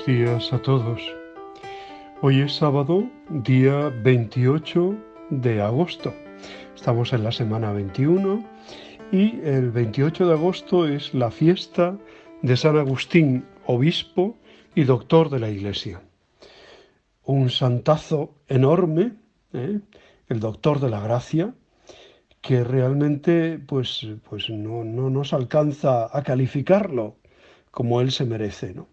días a todos. Hoy es sábado, día 28 de agosto. Estamos en la semana 21 y el 28 de agosto es la fiesta de San Agustín, obispo y doctor de la Iglesia. Un santazo enorme, el doctor de la gracia, que realmente pues no nos alcanza a calificarlo como él se merece, ¿no?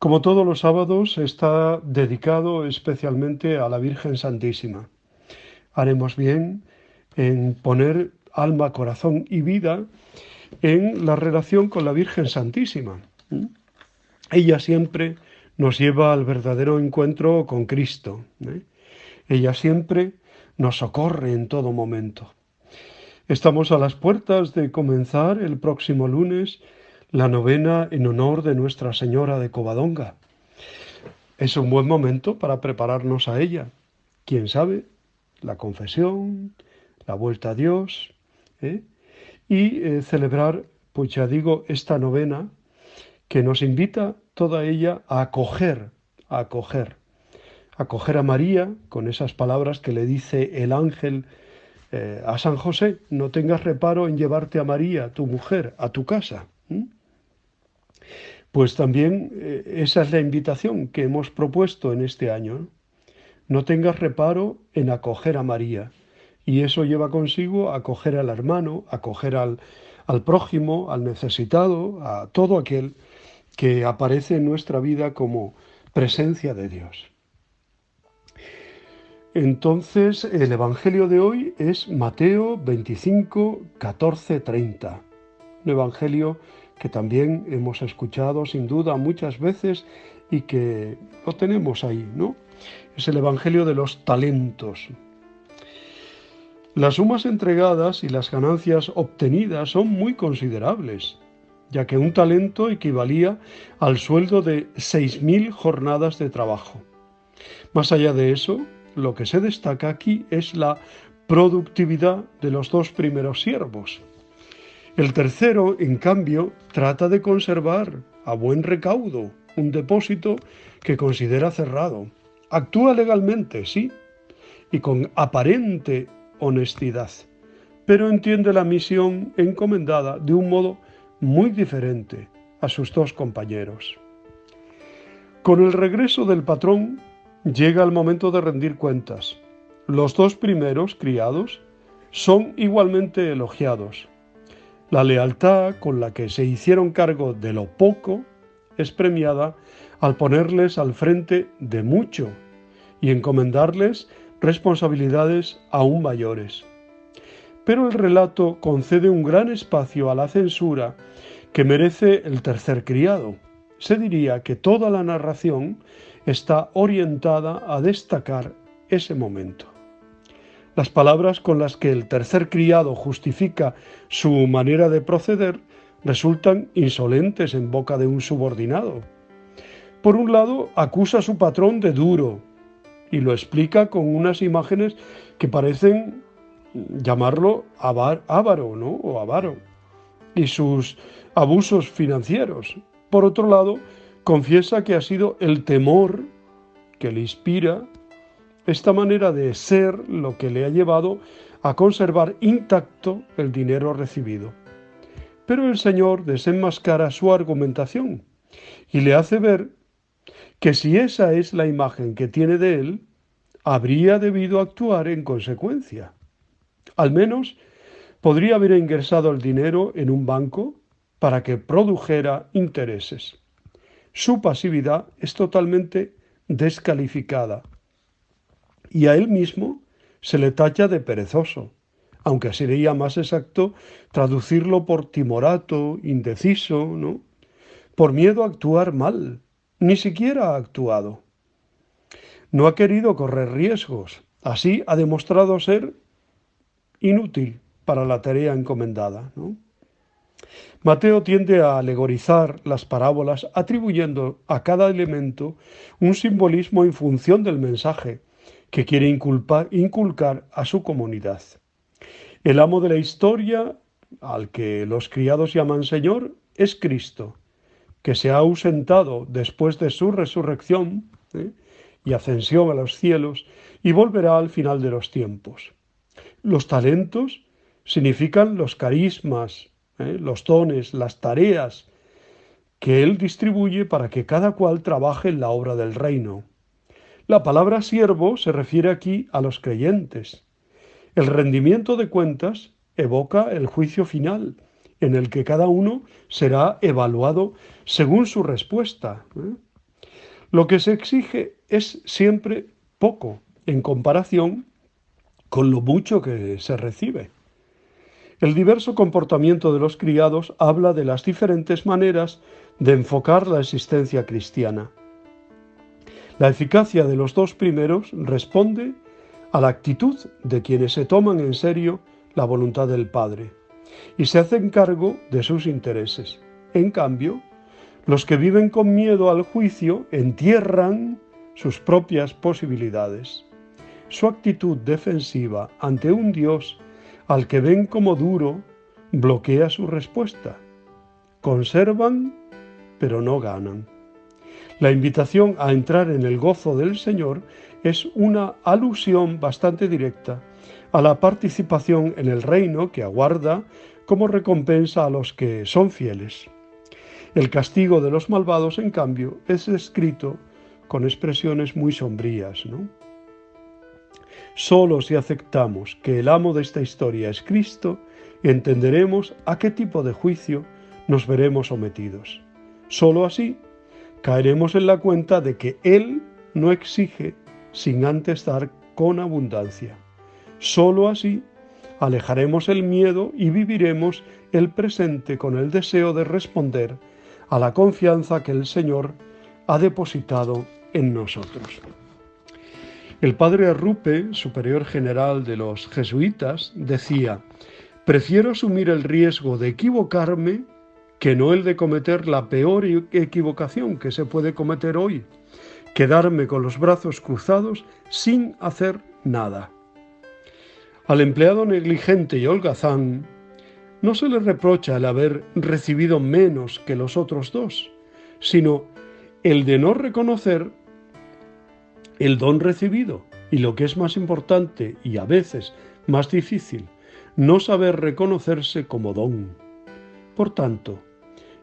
Como todos los sábados, está dedicado especialmente a la Virgen Santísima. Haremos bien en poner alma, corazón y vida en la relación con la Virgen Santísima. Ella siempre nos lleva al verdadero encuentro con Cristo. Ella siempre nos socorre en todo momento. Estamos a las puertas de comenzar el próximo lunes la novena en honor de Nuestra Señora de Covadonga. Es un buen momento para prepararnos a ella. Quién sabe, la confesión, la vuelta a Dios, y celebrar, pues ya digo, esta novena que nos invita toda ella a acoger a María con esas palabras que le dice el ángel a San José: no tengas reparo en llevarte a María, tu mujer, a tu casa. Pues también esa es la invitación que hemos propuesto en este año, ¿no? No tengas reparo en acoger a María. Y eso lleva consigo acoger al hermano, acoger al prójimo, al necesitado, a todo aquel que aparece en nuestra vida como presencia de Dios. Entonces, el Evangelio de hoy es Mateo 25, 14, 30. Un Evangelio que también hemos escuchado sin duda muchas veces y que lo tenemos ahí, ¿no? Es el Evangelio de los talentos. Las sumas entregadas y las ganancias obtenidas son muy considerables, ya que un talento equivalía al sueldo de 6.000 jornadas de trabajo. Más allá de eso, lo que se destaca aquí es la productividad de los dos primeros siervos. El tercero, en cambio, trata de conservar a buen recaudo un depósito que considera cerrado. Actúa legalmente, sí, y con aparente honestidad, pero entiende la misión encomendada de un modo muy diferente a sus dos compañeros. Con el regreso del patrón, llega el momento de rendir cuentas. Los dos primeros criados son igualmente elogiados. La lealtad con la que se hicieron cargo de lo poco es premiada al ponerles al frente de mucho y encomendarles responsabilidades aún mayores. Pero el relato concede un gran espacio a la censura que merece el tercer criado. Se diría que toda la narración está orientada a destacar ese momento. Las palabras con las que el tercer criado justifica su manera de proceder resultan insolentes en boca de un subordinado. Por un lado, acusa a su patrón de duro y lo explica con unas imágenes que parecen llamarlo avaro, ¿no? O avaro, y sus abusos financieros. Por otro lado, confiesa que ha sido el temor que le inspira esta manera de ser lo que le ha llevado a conservar intacto el dinero recibido. Pero el Señor desenmascara su argumentación y le hace ver que si esa es la imagen que tiene de él, habría debido actuar en consecuencia. Al menos podría haber ingresado el dinero en un banco para que produjera intereses. Su pasividad es totalmente descalificada y a él mismo se le tacha de perezoso, aunque sería más exacto traducirlo por timorato, indeciso, ¿no? Por miedo a actuar mal. Ni siquiera ha actuado. No ha querido correr riesgos. Así ha demostrado ser inútil para la tarea encomendada, ¿no? Mateo tiende a alegorizar las parábolas atribuyendo a cada elemento un simbolismo en función del mensaje que quiere inculcar a su comunidad. El amo de la historia, al que los criados llaman Señor, es Cristo, que se ha ausentado después de su resurrección y ascensión a los cielos, y volverá al final de los tiempos. Los talentos significan los carismas, los dones, las tareas que Él distribuye para que cada cual trabaje en la obra del reino. La palabra siervo se refiere aquí a los creyentes. El rendimiento de cuentas evoca el juicio final, en el que cada uno será evaluado según su respuesta. Lo que se exige es siempre poco en comparación con lo mucho que se recibe. El diverso comportamiento de los criados habla de las diferentes maneras de enfocar la existencia cristiana. La eficacia de los dos primeros responde a la actitud de quienes se toman en serio la voluntad del Padre y se hacen cargo de sus intereses. En cambio, los que viven con miedo al juicio entierran sus propias posibilidades. Su actitud defensiva ante un Dios al que ven como duro bloquea su respuesta. Conservan, pero no ganan. La invitación a entrar en el gozo del Señor es una alusión bastante directa a la participación en el reino que aguarda como recompensa a los que son fieles. El castigo de los malvados, en cambio, es descrito con expresiones muy sombrías, ¿no? Solo si aceptamos que el amo de esta historia es Cristo, entenderemos a qué tipo de juicio nos veremos sometidos. Solo así caeremos en la cuenta de que Él no exige sin antes dar con abundancia. Solo así alejaremos el miedo y viviremos el presente con el deseo de responder a la confianza que el Señor ha depositado en nosotros. El padre Rupe, superior general de los jesuitas, decía: prefiero asumir el riesgo de equivocarme que no el de cometer la peor equivocación que se puede cometer hoy, quedarme con los brazos cruzados sin hacer nada. Al empleado negligente y holgazán no se le reprocha el haber recibido menos que los otros dos, sino el de no reconocer el don recibido y, lo que es más importante y a veces más difícil, no saber reconocerse como don. Por tanto,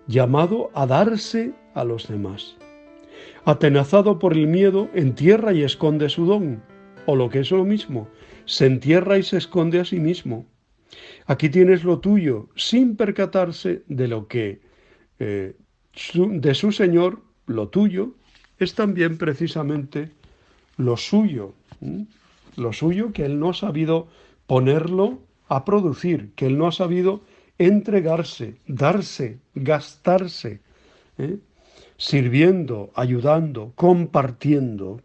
llamado a darse a los demás. Atenazado por el miedo, entierra y esconde su don, o lo que es lo mismo, se entierra y se esconde a sí mismo. Aquí tienes lo tuyo, sin percatarse de lo que de su Señor, lo tuyo, es también precisamente lo suyo que Él no ha sabido ponerlo a producir, que Él no ha sabido entregarse, darse, gastarse, sirviendo, ayudando, compartiendo.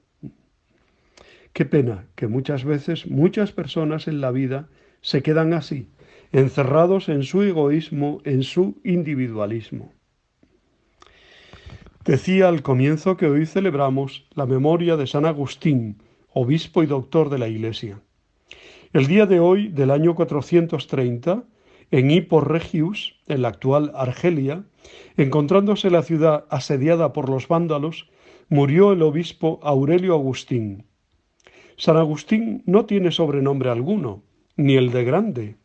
Qué pena que muchas veces muchas personas en la vida se quedan así, encerrados en su egoísmo, en su individualismo. Decía al comienzo que hoy celebramos la memoria de San Agustín, obispo y doctor de la Iglesia. El día de hoy, del año 430, en Hippos Regius, en la actual Argelia, encontrándose la ciudad asediada por los vándalos, murió el obispo Aurelio Agustín. San Agustín no tiene sobrenombre alguno, ni el de grande.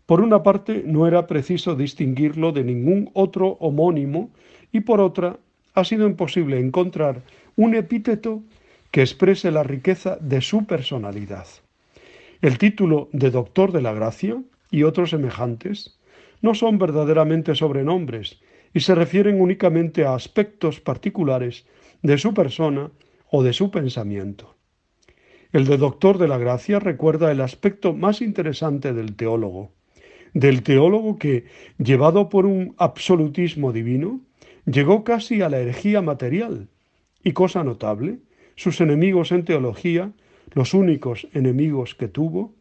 Por una parte, no era preciso distinguirlo de ningún otro homónimo, y por otra, ha sido imposible encontrar un epíteto que exprese la riqueza de su personalidad. El título de Doctor de la Gracia y otros semejantes no son verdaderamente sobrenombres y se refieren únicamente a aspectos particulares de su persona o de su pensamiento. El de Doctor de la Gracia recuerda el aspecto más interesante del teólogo que, llevado por un absolutismo divino, llegó casi a la herejía material. Y cosa notable, sus enemigos en teología, los únicos enemigos que tuvo,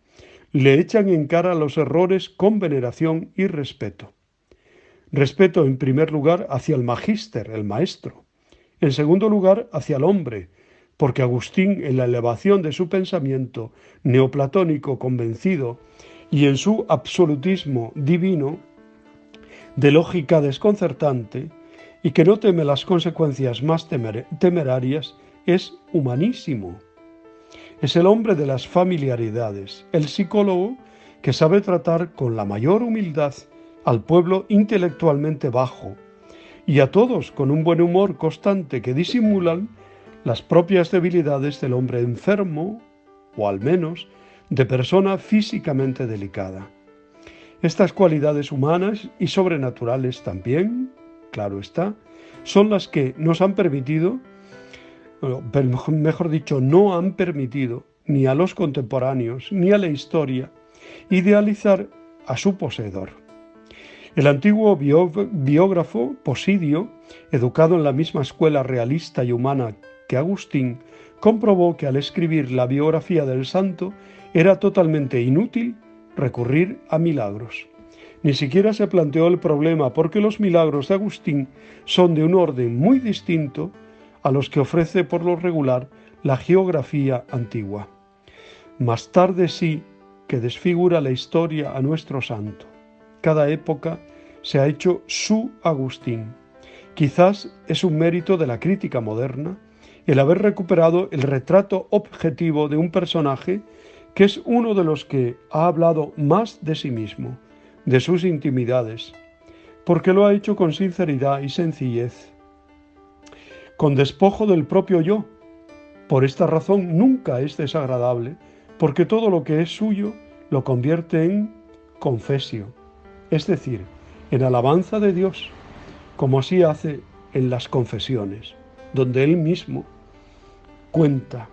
le echan en cara los errores con veneración y respeto. Respeto en primer lugar hacia el magíster, el maestro. En segundo lugar hacia el hombre, porque Agustín, en la elevación de su pensamiento neoplatónico convencido y en su absolutismo divino, de lógica desconcertante, y que no teme las consecuencias más temerarias, es humanísimo. Es el hombre de las familiaridades, el psicólogo que sabe tratar con la mayor humildad al pueblo intelectualmente bajo y a todos con un buen humor constante que disimulan las propias debilidades del hombre enfermo, o al menos de persona físicamente delicada. Estas cualidades humanas y sobrenaturales también, claro está, son las que nos han permitido, mejor dicho, no han permitido ni a los contemporáneos ni a la historia idealizar a su poseedor. El antiguo biógrafo Posidio, educado en la misma escuela realista y humana que Agustín, comprobó que al escribir la biografía del santo era totalmente inútil recurrir a milagros. Ni siquiera se planteó el problema porque los milagros de Agustín son de un orden muy distinto a los que ofrece por lo regular la geografía antigua. Más tarde sí que desfigura la historia a nuestro santo. Cada época se ha hecho su Agustín. Quizás es un mérito de la crítica moderna el haber recuperado el retrato objetivo de un personaje que es uno de los que ha hablado más de sí mismo, de sus intimidades, porque lo ha hecho con sinceridad y sencillez, con despojo del propio yo. Por esta razón nunca es desagradable, porque todo lo que es suyo lo convierte en confesio, es decir, en alabanza de Dios, como así hace en las confesiones, donde él mismo cuenta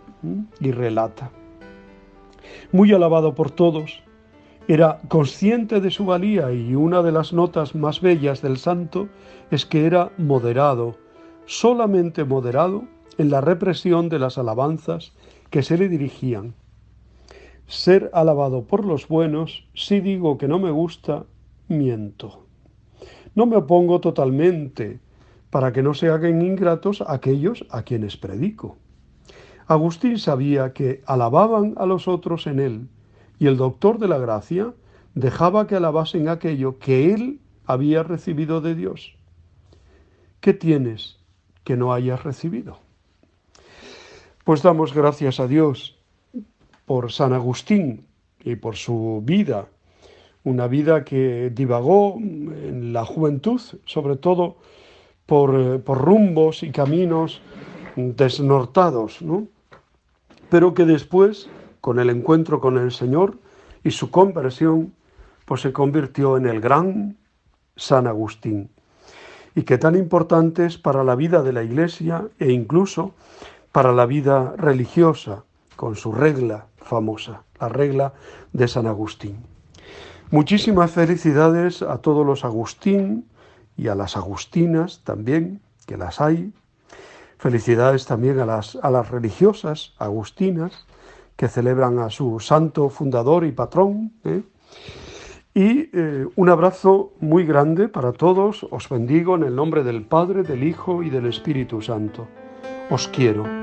y relata. Muy alabado por todos, era consciente de su valía y una de las notas más bellas del santo es que era moderado, solamente moderado en la represión de las alabanzas que se le dirigían. Ser alabado por los buenos, si digo que no me gusta, miento. No me opongo totalmente para que no se hagan ingratos aquellos a quienes predico. Agustín sabía que alababan a los otros en él, y el doctor de la gracia dejaba que alabasen aquello que él había recibido de Dios. ¿Qué tienes que no hayas recibido? Pues damos gracias a Dios por San Agustín y por su vida, una vida que divagó en la juventud, sobre todo por rumbos y caminos desnortados, ¿no? Pero que después, con el encuentro con el Señor y su conversión, pues se convirtió en el gran San Agustín, y que tan importante es para la vida de la Iglesia e incluso para la vida religiosa, con su regla famosa, la regla de San Agustín. Muchísimas felicidades a todos los Agustín y a las Agustinas también, que las hay. Felicidades también a las religiosas agustinas que celebran a su santo fundador y patrón. Y un abrazo muy grande para todos. Os bendigo en el nombre del Padre, del Hijo y del Espíritu Santo. Os quiero.